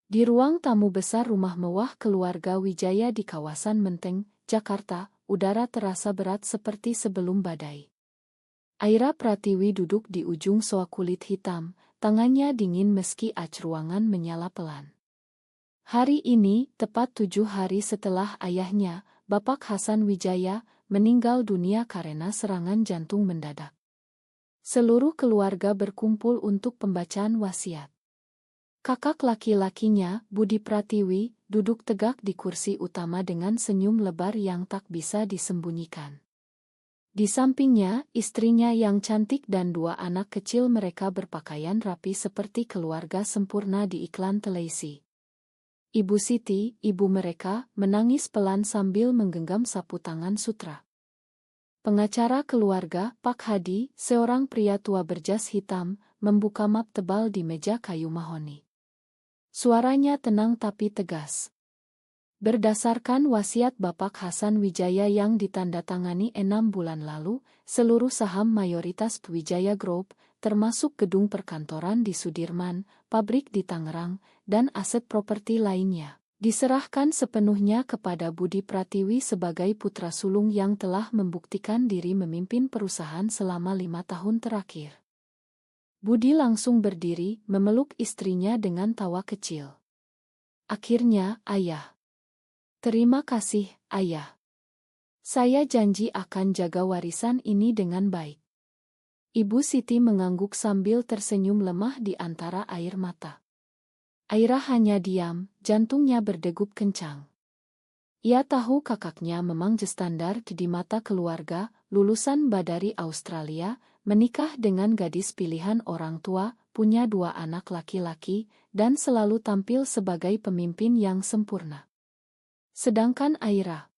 Di ruang tamu besar rumah mewah keluarga Wijaya di kawasan Menteng, Jakarta, udara terasa berat seperti sebelum badai. Aira Pratiwi duduk di ujung sofa kulit hitam, tangannya dingin meski ac ruangan menyala pelan. Hari ini, tepat 7 hari setelah ayahnya, Bapak Hasan Wijaya, meninggal dunia karena serangan jantung mendadak. Seluruh keluarga berkumpul untuk pembacaan wasiat. Kakak laki-lakinya, Budi Pratiwi, duduk tegak di kursi utama dengan senyum lebar yang tak bisa disembunyikan. Di sampingnya, istrinya yang cantik dan 2 anak kecil mereka berpakaian rapi seperti keluarga sempurna di iklan televisi. Ibu Siti, ibu mereka, menangis pelan sambil menggenggam sapu tangan sutra. Pengacara keluarga, Pak Hadi, seorang pria tua berjas hitam, membuka map tebal di meja kayu mahoni. Suaranya tenang tapi tegas. Berdasarkan wasiat Bapak Hasan Wijaya yang ditandatangani 6 bulan lalu, seluruh saham mayoritas Wijaya Group, termasuk gedung perkantoran di Sudirman, pabrik di Tangerang, dan aset properti lainnya, diserahkan sepenuhnya kepada Budi Pratiwi sebagai putra sulung yang telah membuktikan diri memimpin perusahaan selama 5 tahun terakhir. Budi langsung berdiri, memeluk istrinya dengan tawa kecil. Akhirnya, Ayah. Terima kasih, Ayah. Saya janji akan jaga warisan ini dengan baik. Ibu Siti mengangguk sambil tersenyum lemah di antara air mata. Aira hanya diam, jantungnya berdegup kencang. Ia tahu kakaknya memang standar di mata keluarga, lulusan Badari Australia, menikah dengan gadis pilihan orang tua, punya 2 anak laki-laki, dan selalu tampil sebagai pemimpin yang sempurna. Sedangkan Aira,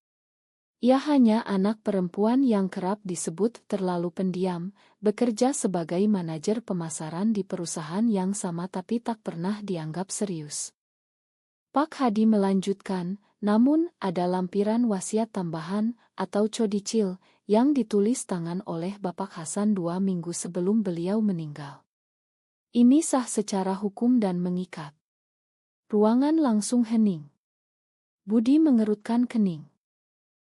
ia hanya anak perempuan yang kerap disebut terlalu pendiam, bekerja sebagai manajer pemasaran di perusahaan yang sama tapi tak pernah dianggap serius. Pak Hadi melanjutkan, namun ada lampiran wasiat tambahan atau codicil yang ditulis tangan oleh Bapak Hasan 2 minggu sebelum beliau meninggal. Ini sah secara hukum dan mengikat. Ruangan langsung hening. Budi mengerutkan kening.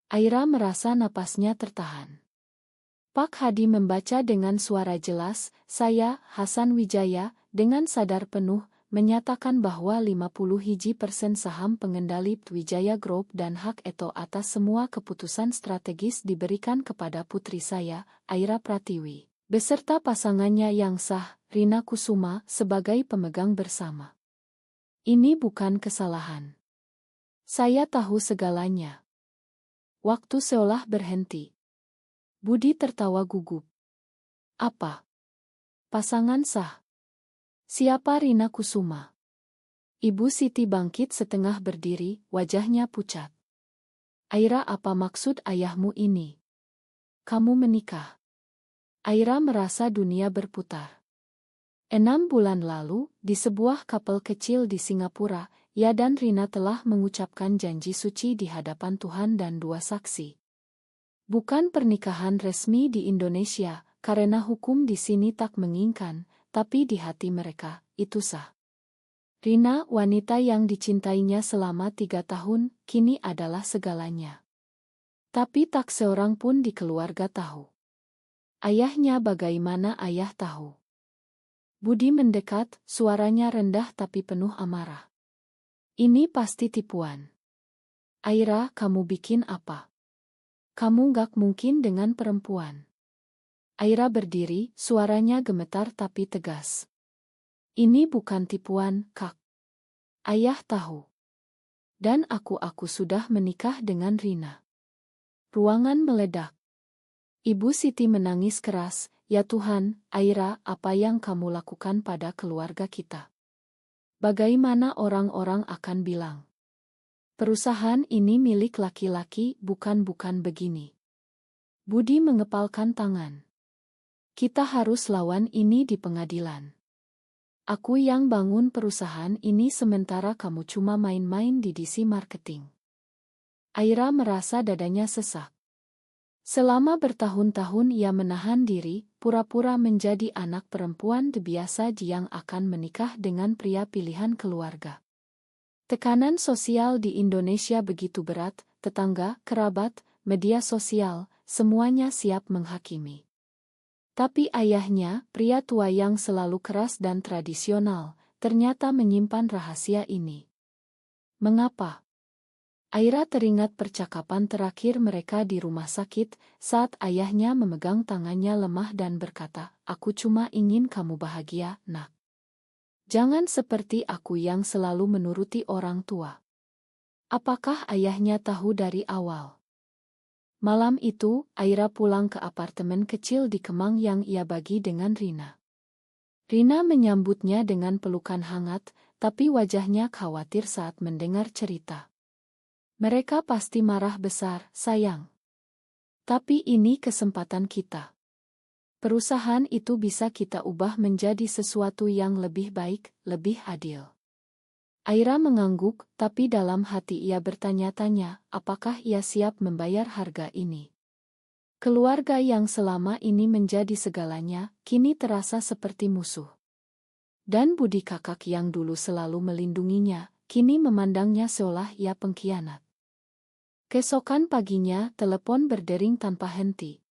Aira merasa napasnya tertahan. Pak Hadi membaca dengan suara jelas, saya, Hasan Wijaya, dengan sadar penuh, menyatakan bahwa 51% saham pengendali Wijaya Group dan hak veto atas semua keputusan strategis diberikan kepada putri saya, Aira Pratiwi, beserta pasangannya yang sah, Rina Kusuma, sebagai pemegang bersama. Ini bukan kesalahan. Saya tahu segalanya. Waktu seolah berhenti. Budi tertawa gugup. Apa? Pasangan sah? Siapa Rina Kusuma? Ibu Siti bangkit setengah berdiri, wajahnya pucat. Aira, apa maksud ayahmu ini? Kamu menikah? Aira merasa dunia berputar. 6 bulan lalu, di sebuah kapel kecil di Singapura, ia dan Rina telah mengucapkan janji suci di hadapan Tuhan dan 2 saksi. Bukan pernikahan resmi di Indonesia, karena hukum di sini tak menginginkan, tapi di hati mereka, itu sah. Rina, wanita yang dicintainya selama 3 tahun, kini adalah segalanya. Tapi tak seorang pun di keluarga tahu. Ayahnya bagaimana ayah tahu? Budi mendekat, suaranya rendah tapi penuh amarah. Ini pasti tipuan. Aira, kamu bikin apa? Kamu gak mungkin dengan perempuan. Aira berdiri, suaranya gemetar tapi tegas. Ini bukan tipuan, Kak. Ayah tahu. Dan aku sudah menikah dengan Rina. Ruangan meledak. Ibu Siti menangis keras, ya Tuhan, Aira, apa yang kamu lakukan pada keluarga kita? Bagaimana orang-orang akan bilang? Perusahaan ini milik laki-laki, bukan begini. Budi mengepalkan tangan. Kita harus lawan ini di pengadilan. Aku yang bangun perusahaan ini sementara kamu cuma main-main di DC marketing. Aira merasa dadanya sesak. Selama bertahun-tahun ia menahan diri, pura-pura menjadi anak perempuan biasa yang akan menikah dengan pria pilihan keluarga. Tekanan sosial di Indonesia begitu berat, tetangga, kerabat, media sosial, semuanya siap menghakimi. Tapi ayahnya, pria tua yang selalu keras dan tradisional, ternyata menyimpan rahasia ini. Mengapa? Aira teringat percakapan terakhir mereka di rumah sakit, saat ayahnya memegang tangannya lemah dan berkata, "Aku cuma ingin kamu bahagia, nak. Jangan seperti aku yang selalu menuruti orang tua." Apakah ayahnya tahu dari awal? Malam itu, Aira pulang ke apartemen kecil di Kemang yang ia bagi dengan Rina. Rina menyambutnya dengan pelukan hangat, tapi wajahnya khawatir saat mendengar cerita. "Mereka pasti marah besar, sayang. Tapi ini kesempatan kita. Perusahaan itu bisa kita ubah menjadi sesuatu yang lebih baik, lebih adil." Aira mengangguk, tapi dalam hati ia bertanya-tanya, apakah ia siap membayar harga ini? Keluarga yang selama ini menjadi segalanya, kini terasa seperti musuh. Dan budi kakak yang dulu selalu melindunginya, kini memandangnya seolah ia pengkhianat. Keesokan paginya, telepon berdering tanpa henti.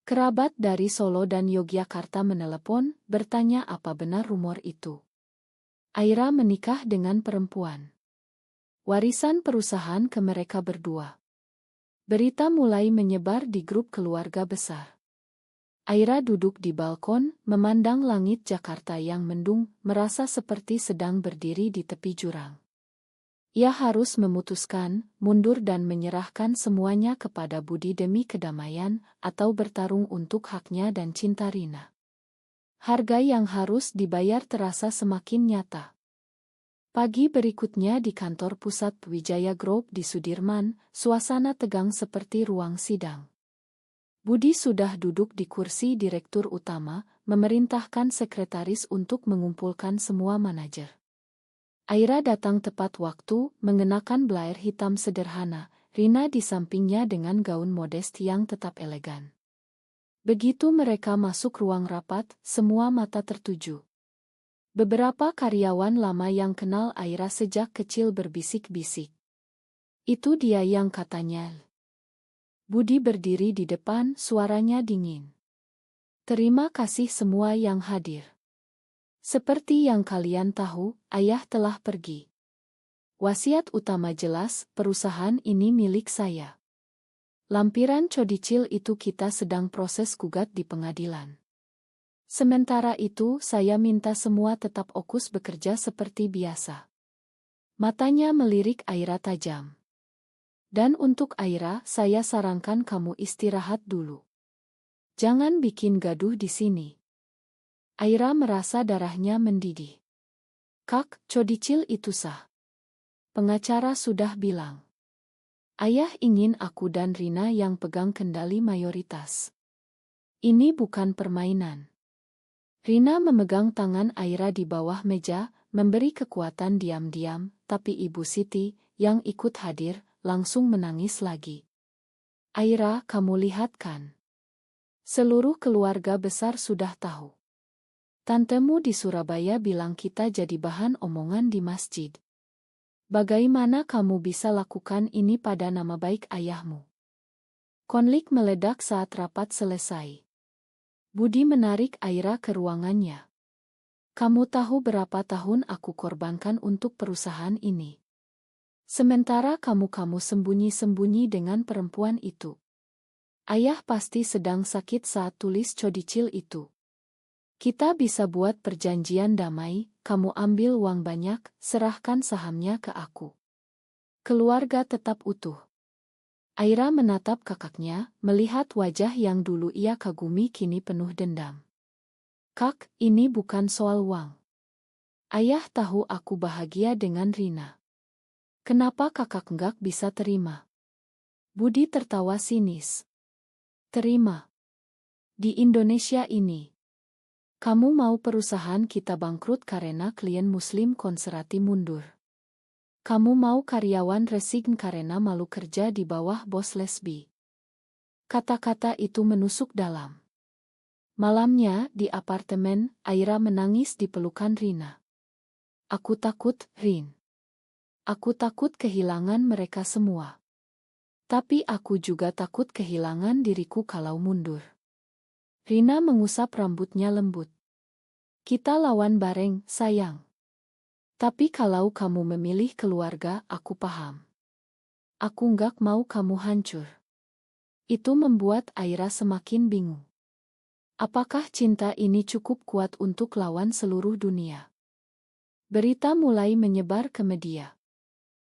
Kerabat dari Solo dan Yogyakarta menelepon, bertanya apa benar rumor itu. Aira menikah dengan perempuan. Warisan perusahaan ke mereka berdua. Berita mulai menyebar di grup keluarga besar. Aira duduk di balkon, memandang langit Jakarta yang mendung, merasa seperti sedang berdiri di tepi jurang. Ia harus memutuskan, mundur dan menyerahkan semuanya kepada Budi demi kedamaian, atau bertarung untuk haknya dan cinta Rina. Harga yang harus dibayar terasa semakin nyata. Pagi berikutnya di kantor pusat Wijaya Group di Sudirman, suasana tegang seperti ruang sidang. Budi sudah duduk di kursi direktur utama, memerintahkan sekretaris untuk mengumpulkan semua manajer. Aira datang tepat waktu, mengenakan blaer hitam sederhana, Rina di sampingnya dengan gaun modest yang tetap elegan. Begitu mereka masuk ruang rapat, semua mata tertuju. Beberapa karyawan lama yang kenal Aira sejak kecil berbisik-bisik. "Itu dia yang katanya." Budi berdiri di depan, suaranya dingin. "Terima kasih semua yang hadir. Seperti yang kalian tahu, ayah telah pergi. Wasiat utama jelas, perusahaan ini milik saya. Lampiran codicil itu kita sedang proses gugat di pengadilan. Sementara itu, saya minta semua tetap fokus bekerja seperti biasa." Matanya melirik Aira tajam. "Dan untuk Aira, saya sarankan kamu istirahat dulu. Jangan bikin gaduh di sini." Aira merasa darahnya mendidih. "Kak, codicil itu sah. Pengacara sudah bilang. Ayah ingin aku dan Rina yang pegang kendali mayoritas. Ini bukan permainan." Rina memegang tangan Aira di bawah meja, memberi kekuatan diam-diam, tapi Ibu Siti, yang ikut hadir, langsung menangis lagi. "Aira, kamu lihat kan? Seluruh keluarga besar sudah tahu. Tantemu di Surabaya bilang kita jadi bahan omongan di masjid. Bagaimana kamu bisa lakukan ini pada nama baik ayahmu?" Konflik meledak saat rapat selesai. Budi menarik Aira ke ruangannya. "Kamu tahu berapa tahun aku korbankan untuk perusahaan ini. Sementara kamu sembunyi-sembunyi dengan perempuan itu. Ayah pasti sedang sakit saat tulis codicil itu. Kita bisa buat perjanjian damai, kamu ambil uang banyak, serahkan sahamnya ke aku. Keluarga tetap utuh." Aira menatap kakaknya, melihat wajah yang dulu ia kagumi kini penuh dendam. "Kak, ini bukan soal uang. Ayah tahu aku bahagia dengan Rina. Kenapa kakak enggak bisa terima?" Budi tertawa sinis. "Terima? Di Indonesia ini? Kamu mau perusahaan kita bangkrut karena klien muslim konserati mundur? Kamu mau karyawan resign karena malu kerja di bawah bos lesbi?" Kata-kata itu menusuk dalam. Malamnya, di apartemen, Aira menangis di pelukan Rina. "Aku takut, Rin. Aku takut kehilangan mereka semua. Tapi aku juga takut kehilangan diriku kalau mundur. Rina mengusap rambutnya lembut. Kita lawan bareng, sayang. Tapi kalau kamu memilih keluarga, aku paham. Aku nggak mau kamu hancur. Itu membuat Aira semakin bingung. Apakah cinta ini cukup kuat untuk lawan seluruh dunia? Berita mulai menyebar ke media.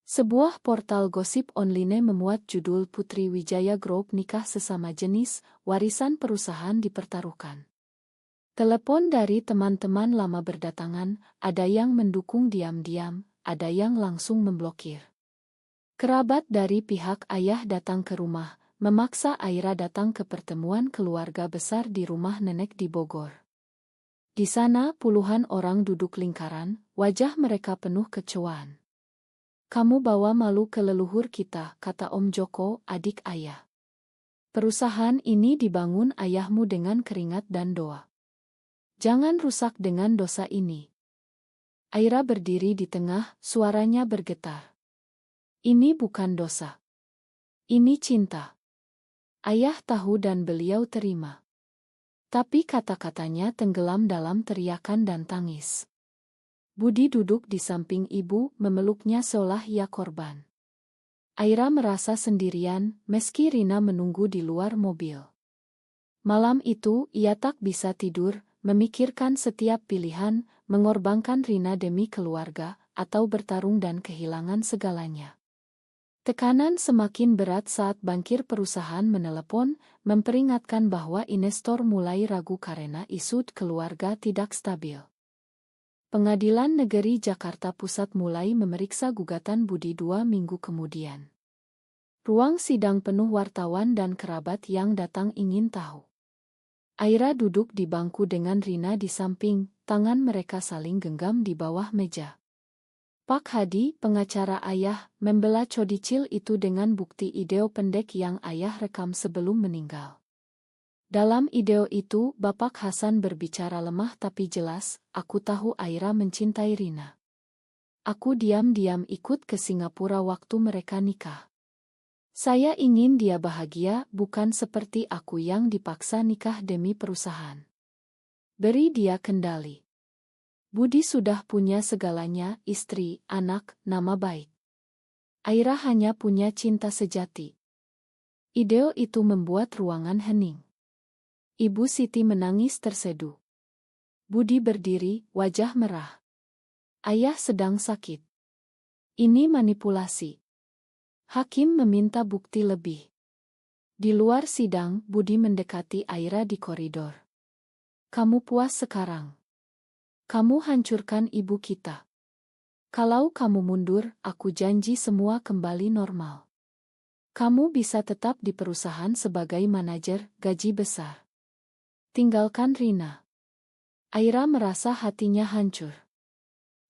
Sebuah portal gosip online memuat judul Putri Wijaya Group nikah sesama jenis, warisan perusahaan dipertaruhkan. Telepon dari teman-teman lama berdatangan, ada yang mendukung diam-diam, ada yang langsung memblokir. Kerabat dari pihak ayah datang ke rumah, memaksa Aira datang ke pertemuan keluarga besar di rumah nenek di Bogor. Di sana puluhan orang duduk lingkaran, wajah mereka penuh kecewaan. Kamu bawa malu ke leluhur kita, kata Om Joko, adik ayah. Perusahaan ini dibangun ayahmu dengan keringat dan doa. Jangan rusak dengan dosa ini. Aira berdiri di tengah, suaranya bergetar. Ini bukan dosa. Ini cinta. Ayah tahu dan beliau terima. Tapi kata-katanya tenggelam dalam teriakan dan tangis. Budi duduk di samping ibu, memeluknya seolah ia korban. Aira merasa sendirian, meski Rina menunggu di luar mobil. Malam itu, ia tak bisa tidur, memikirkan setiap pilihan, mengorbankan Rina demi keluarga, atau bertarung dan kehilangan segalanya. Tekanan semakin berat saat bankir perusahaan menelepon, memperingatkan bahwa investor mulai ragu karena isu keluarga tidak stabil. Pengadilan Negeri Jakarta Pusat mulai memeriksa gugatan Budi 2 minggu kemudian. Ruang sidang penuh wartawan dan kerabat yang datang ingin tahu. Aira duduk di bangku dengan Rina di samping, tangan mereka saling genggam di bawah meja. Pak Hadi, pengacara ayah, membela codicil itu dengan bukti video pendek yang ayah rekam sebelum meninggal. Dalam video itu, Bapak Hasan berbicara lemah tapi jelas, aku tahu Aira mencintai Rina. Aku diam-diam ikut ke Singapura waktu mereka nikah. Saya ingin dia bahagia, bukan seperti aku yang dipaksa nikah demi perusahaan. Beri dia kendali. Budi sudah punya segalanya, istri, anak, nama baik. Aira hanya punya cinta sejati. Video itu membuat ruangan hening. Ibu Siti menangis terseduh. Budi berdiri, wajah merah. Ayah sedang sakit. Ini manipulasi. Hakim meminta bukti lebih. Di luar sidang, Budi mendekati Aira di koridor. Kamu puas sekarang? Kamu hancurkan ibu kita. Kalau kamu mundur, aku janji semua kembali normal. Kamu bisa tetap di perusahaan sebagai manajer, gaji besar. Tinggalkan Rina. Aira merasa hatinya hancur.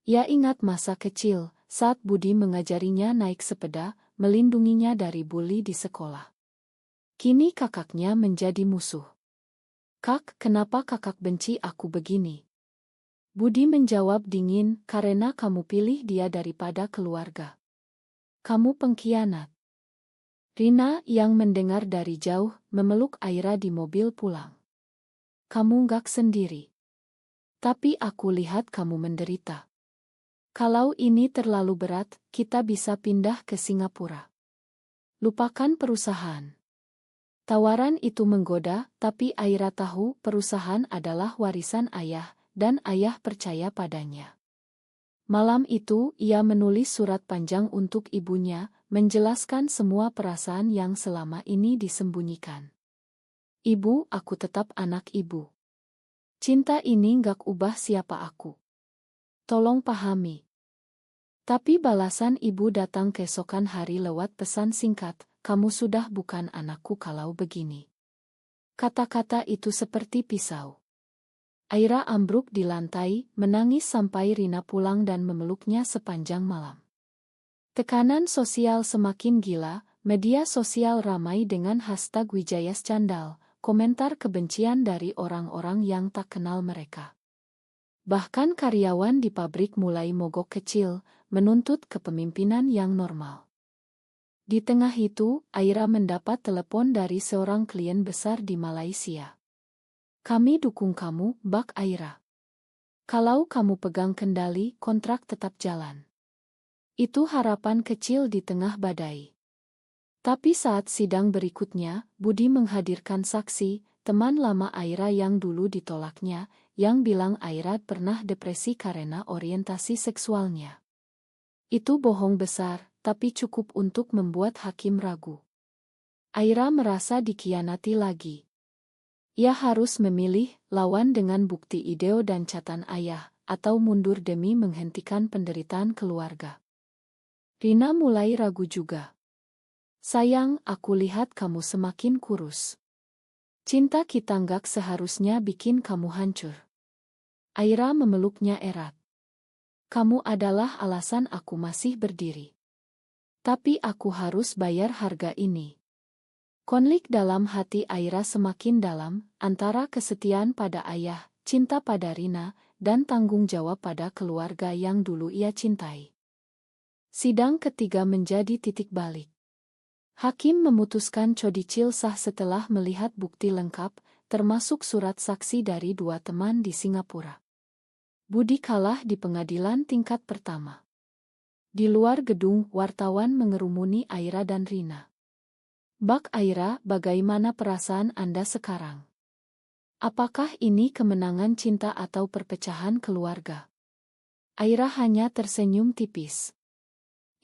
Ia ingat masa kecil, saat Budi mengajarinya naik sepeda, melindunginya dari buli di sekolah. Kini kakaknya menjadi musuh. Kak, kenapa kakak benci aku begini? Budi menjawab dingin, karena kamu pilih dia daripada keluarga. Kamu pengkhianat. Rina yang mendengar dari jauh, memeluk Aira di mobil pulang. Kamu nggak sendiri. Tapi aku lihat kamu menderita. Kalau ini terlalu berat, kita bisa pindah ke Singapura. Lupakan perusahaan. Tawaran itu menggoda, tapi Aira tahu perusahaan adalah warisan ayah, dan ayah percaya padanya. Malam itu, ia menulis surat panjang untuk ibunya, menjelaskan semua perasaan yang selama ini disembunyikan. Ibu, aku tetap anak ibu. Cinta ini gak ubah siapa aku. Tolong pahami. Tapi balasan ibu datang keesokan hari lewat pesan singkat, kamu sudah bukan anakku kalau begini. Kata-kata itu seperti pisau. Aira ambruk di lantai, menangis sampai Rina pulang dan memeluknya sepanjang malam. Tekanan sosial semakin gila, media sosial ramai dengan hashtag Wijaya Scandal, komentar kebencian dari orang-orang yang tak kenal mereka. Bahkan karyawan di pabrik mulai mogok kecil, menuntut kepemimpinan yang normal. Di tengah itu, Aira mendapat telepon dari seorang klien besar di Malaysia. "Kami dukung kamu, Bak Aira. Kalau kamu pegang kendali, kontrak tetap jalan." Itu harapan kecil di tengah badai. Tapi saat sidang berikutnya, Budi menghadirkan saksi, teman lama Aira yang dulu ditolaknya, yang bilang Aira pernah depresi karena orientasi seksualnya. Itu bohong besar, tapi cukup untuk membuat hakim ragu. Aira merasa dikhianati lagi. Ia harus memilih lawan dengan bukti ideo dan catatan ayah, atau mundur demi menghentikan penderitaan keluarga. Rina mulai ragu juga. "Sayang, aku lihat kamu semakin kurus. Cinta kita nggak seharusnya bikin kamu hancur." Aira memeluknya erat. "Kamu adalah alasan aku masih berdiri. Tapi aku harus bayar harga ini." Konflik dalam hati Aira semakin dalam, antara kesetiaan pada ayah, cinta pada Rina, dan tanggung jawab pada keluarga yang dulu ia cintai. Sidang ketiga menjadi titik balik. Hakim memutuskan Chodicil sah setelah melihat bukti lengkap, termasuk surat saksi dari 2 teman di Singapura. Budi kalah di pengadilan tingkat pertama. Di luar gedung, wartawan mengerumuni Aira dan Rina. "Bak Aira, bagaimana perasaan Anda sekarang? Apakah ini kemenangan cinta atau perpecahan keluarga?" Aira hanya tersenyum tipis.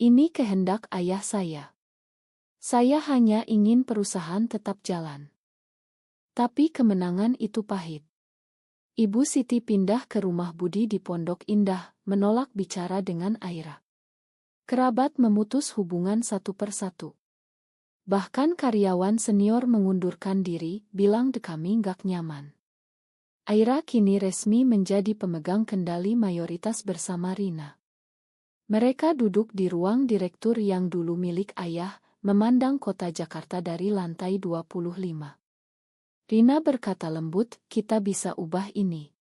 "Ini kehendak ayah saya. Saya hanya ingin perusahaan tetap jalan. Tapi kemenangan itu pahit." Ibu Siti pindah ke rumah Budi di Pondok Indah, menolak bicara dengan Aira. Kerabat memutus hubungan satu persatu. Bahkan karyawan senior mengundurkan diri, bilang kami nggak nyaman. Aira kini resmi menjadi pemegang kendali mayoritas bersama Rina. Mereka duduk di ruang direktur yang dulu milik ayah, memandang kota Jakarta dari lantai 25. Rina berkata lembut, "Kita bisa ubah ini.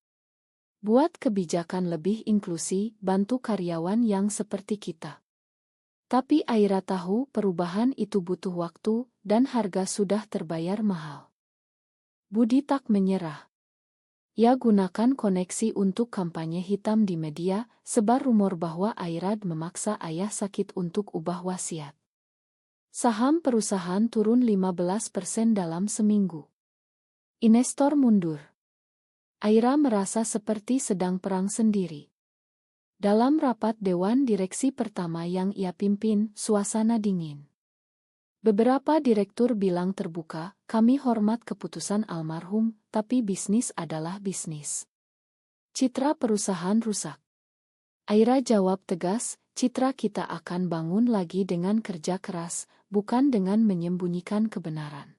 Buat kebijakan lebih inklusi, bantu karyawan yang seperti kita." Tapi Aira tahu perubahan itu butuh waktu, dan harga sudah terbayar mahal. Budi tak menyerah. Ia gunakan koneksi untuk kampanye hitam di media, sebar rumor bahwa Aira memaksa ayah sakit untuk ubah wasiat. Saham perusahaan turun 15% dalam seminggu. Investor mundur. Aira merasa seperti sedang perang sendiri. Dalam rapat dewan direksi pertama yang ia pimpin, suasana dingin. Beberapa direktur bilang terbuka, "Kami hormat keputusan almarhum, tapi bisnis adalah bisnis. Citra perusahaan rusak." Aira jawab tegas, "Citra kita akan bangun lagi dengan kerja keras, bukan dengan menyembunyikan kebenaran."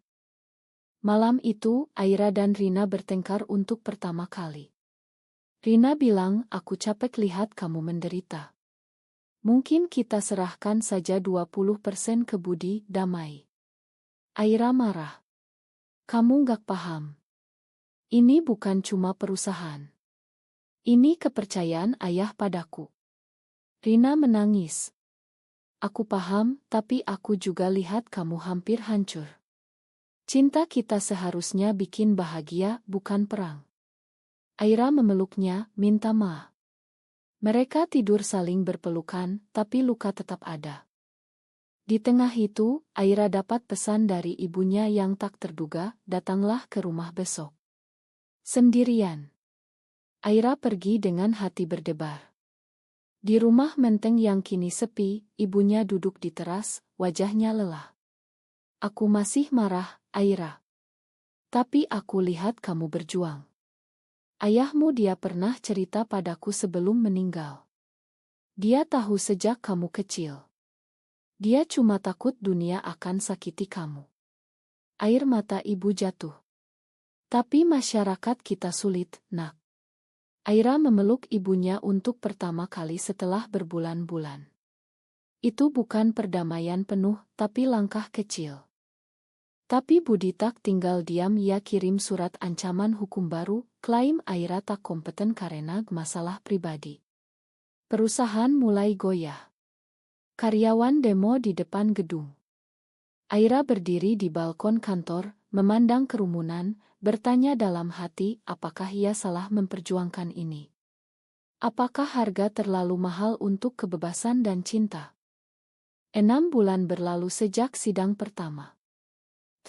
Malam itu, Aira dan Rina bertengkar untuk pertama kali. Rina bilang, "Aku capek lihat kamu menderita. Mungkin kita serahkan saja 20% ke Budi, damai." Aira marah. "Kamu nggak paham. Ini bukan cuma perusahaan. Ini kepercayaan ayah padaku." Rina menangis. "Aku paham, tapi aku juga lihat kamu hampir hancur. Cinta kita seharusnya bikin bahagia, bukan perang." Aira memeluknya, minta maaf. Mereka tidur saling berpelukan, tapi luka tetap ada. Di tengah itu, Aira dapat pesan dari ibunya yang tak terduga, "Datanglah ke rumah besok." Sendirian. Aira pergi dengan hati berdebar. Di rumah menteng yang kini sepi, ibunya duduk di teras, wajahnya lelah. "Aku masih marah, Aira. Tapi aku lihat kamu berjuang. Ayahmu dia pernah cerita padaku sebelum meninggal. Dia tahu sejak kamu kecil. Dia cuma takut dunia akan sakiti kamu." Air mata ibu jatuh. "Tapi masyarakat kita sulit, Nak." Aira memeluk ibunya untuk pertama kali setelah berbulan-bulan. Itu bukan perdamaian penuh, tapi langkah kecil. Tapi Budi tak tinggal diam, ia kirim surat ancaman hukum baru, klaim Aira tak kompeten karena masalah pribadi. Perusahaan mulai goyah. Karyawan demo di depan gedung. Aira berdiri di balkon kantor, memandang kerumunan, bertanya dalam hati apakah ia salah memperjuangkan ini. Apakah harga terlalu mahal untuk kebebasan dan cinta? 6 bulan berlalu sejak sidang pertama.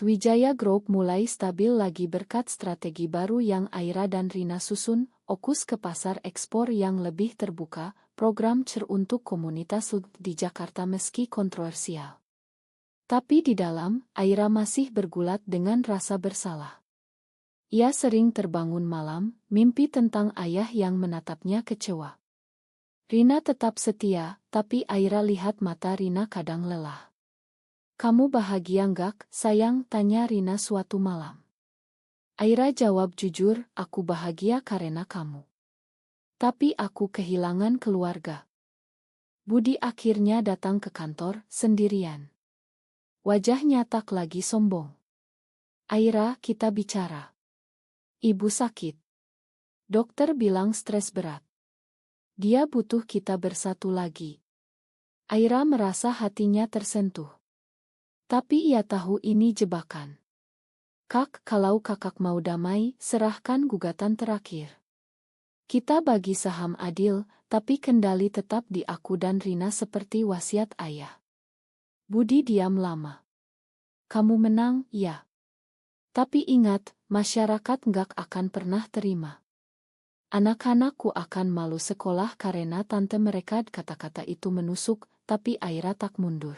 Wijaya Group mulai stabil lagi berkat strategi baru yang Aira dan Rina susun, fokus ke pasar ekspor yang lebih terbuka, program CER untuk komunitas di Jakarta meski kontroversial. Tapi di dalam, Aira masih bergulat dengan rasa bersalah. Ia sering terbangun malam, mimpi tentang ayah yang menatapnya kecewa. Rina tetap setia, tapi Aira lihat mata Rina kadang lelah. "Kamu bahagia nggak, sayang?" tanya Rina suatu malam. Aira jawab jujur, "Aku bahagia karena kamu. Tapi aku kehilangan keluarga." Budi akhirnya datang ke kantor, sendirian. Wajahnya tak lagi sombong. "Aira, kita bicara. Ibu sakit. Dokter bilang stres berat. Dia butuh kita bersatu lagi." Aira merasa hatinya tersentuh. Tapi ia tahu ini jebakan. "Kak, kalau kakak mau damai, serahkan gugatan terakhir. Kita bagi saham adil, tapi kendali tetap di aku dan Rina seperti wasiat ayah." Budi diam lama. "Kamu menang, ya. Tapi ingat, masyarakat nggak akan pernah terima. Anak-anakku akan malu sekolah karena tante mereka." Kata-kata itu menusuk, tapi Aira tak mundur.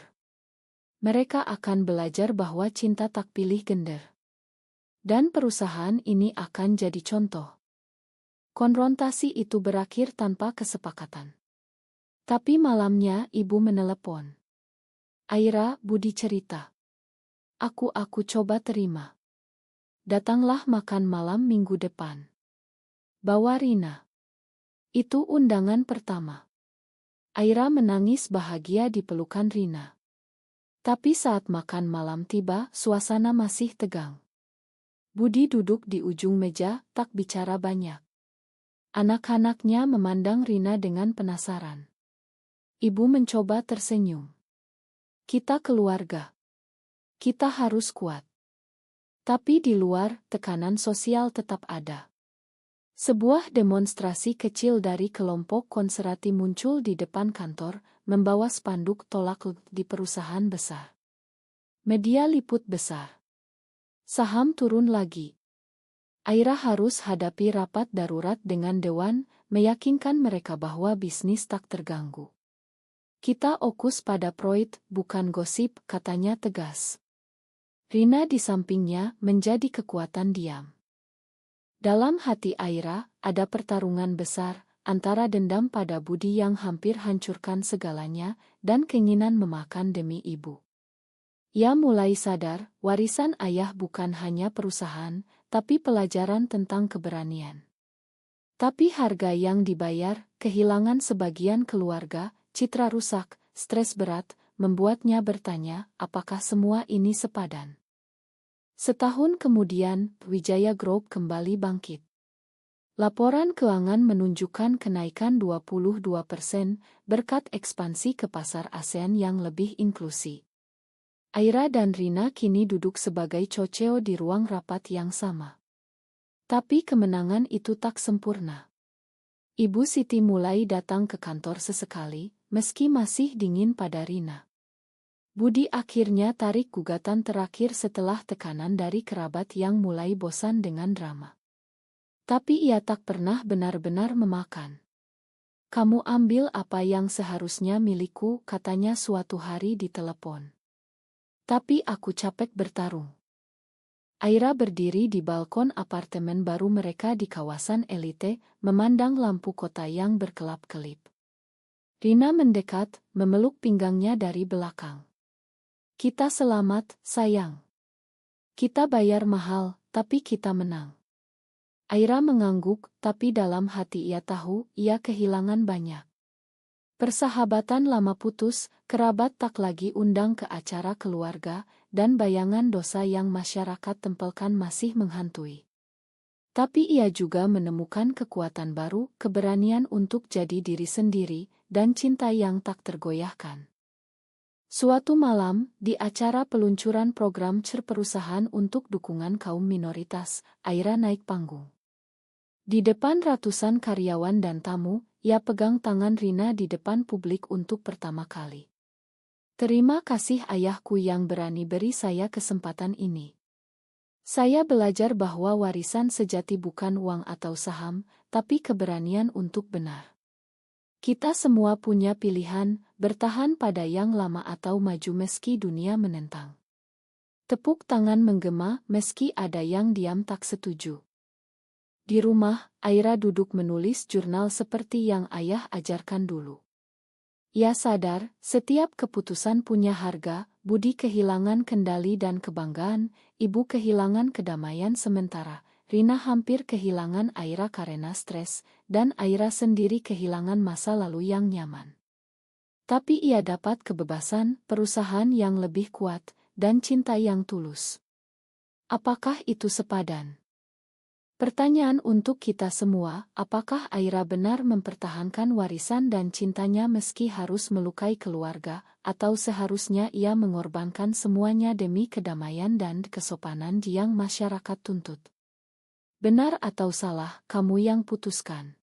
Mereka akan belajar bahwa cinta tak pilih gender. Dan perusahaan ini akan jadi contoh. Konfrontasi itu berakhir tanpa kesepakatan. Tapi malamnya ibu menelepon. "Aira," Budi cerita. Aku coba terima. Datanglah makan malam minggu depan. Bawa Rina." Itu undangan pertama. Aira menangis bahagia di pelukan Rina. Tapi saat makan malam tiba, suasana masih tegang. Budi duduk di ujung meja, tak bicara banyak. Anak-anaknya memandang Rina dengan penasaran. Ibu mencoba tersenyum. "Kita keluarga. Kita harus kuat." Tapi di luar, tekanan sosial tetap ada. Sebuah demonstrasi kecil dari kelompok konservatif muncul di depan kantor, membawa spanduk tolak di perusahaan besar. Media liput besar. Saham turun lagi. Aira harus hadapi rapat darurat dengan dewan, meyakinkan mereka bahwa bisnis tak terganggu. "Kita fokus pada proyek, bukan gosip," katanya tegas. Rina di sampingnya menjadi kekuatan diam. Dalam hati Aira, ada pertarungan besar, antara dendam pada Budi yang hampir hancurkan segalanya, dan keinginan memakan demi ibu. Ia mulai sadar, warisan ayah bukan hanya perusahaan, tapi pelajaran tentang keberanian. Tapi harga yang dibayar, kehilangan sebagian keluarga, citra rusak, stres berat, membuatnya bertanya, apakah semua ini sepadan? Setahun kemudian, Wijaya Group kembali bangkit. Laporan keuangan menunjukkan kenaikan 22% berkat ekspansi ke pasar ASEAN yang lebih inklusi. Aira dan Rina kini duduk sebagai coceo di ruang rapat yang sama. Tapi kemenangan itu tak sempurna. Ibu Siti mulai datang ke kantor sesekali, meski masih dingin pada Rina. Budi akhirnya tarik gugatan terakhir setelah tekanan dari kerabat yang mulai bosan dengan drama. Tapi ia tak pernah benar-benar memakan. "Kamu ambil apa yang seharusnya milikku," katanya suatu hari di telepon. "Tapi aku capek bertarung." Aira berdiri di balkon apartemen baru mereka di kawasan elite, memandang lampu kota yang berkelap-kelip. Rina mendekat, memeluk pinggangnya dari belakang. "Kita selamat, sayang. Kita bayar mahal, tapi kita menang." Aira mengangguk, tapi dalam hati ia tahu, ia kehilangan banyak. Persahabatan lama putus, kerabat tak lagi undang ke acara keluarga, dan bayangan dosa yang masyarakat tempelkan masih menghantui. Tapi ia juga menemukan kekuatan baru, keberanian untuk jadi diri sendiri, dan cinta yang tak tergoyahkan. Suatu malam, di acara peluncuran program perusahaan untuk dukungan kaum minoritas, Aira naik panggung. Di depan ratusan karyawan dan tamu, ia pegang tangan Rina di depan publik untuk pertama kali. Terima kasih ayahku yang berani beri saya kesempatan ini. Saya belajar bahwa warisan sejati bukan uang atau saham, tapi keberanian untuk benar. Kita semua punya pilihan, bertahan pada yang lama atau maju meski dunia menentang. Tepuk tangan menggema meski ada yang diam tak setuju. Di rumah, Aira duduk menulis jurnal seperti yang ayah ajarkan dulu. Ia sadar, setiap keputusan punya harga, Budi kehilangan kendali dan kebanggaan, ibu kehilangan kedamaian sementara, Rina hampir kehilangan Aira karena stres, dan Aira sendiri kehilangan masa lalu yang nyaman. Tapi ia dapat kebebasan, perusahaan yang lebih kuat, dan cinta yang tulus. Apakah itu sepadan? Pertanyaan untuk kita semua, apakah Aira benar mempertahankan warisan dan cintanya meski harus melukai keluarga, atau seharusnya ia mengorbankan semuanya demi kedamaian dan kesopanan yang masyarakat tuntut? Benar atau salah, kamu yang putuskan.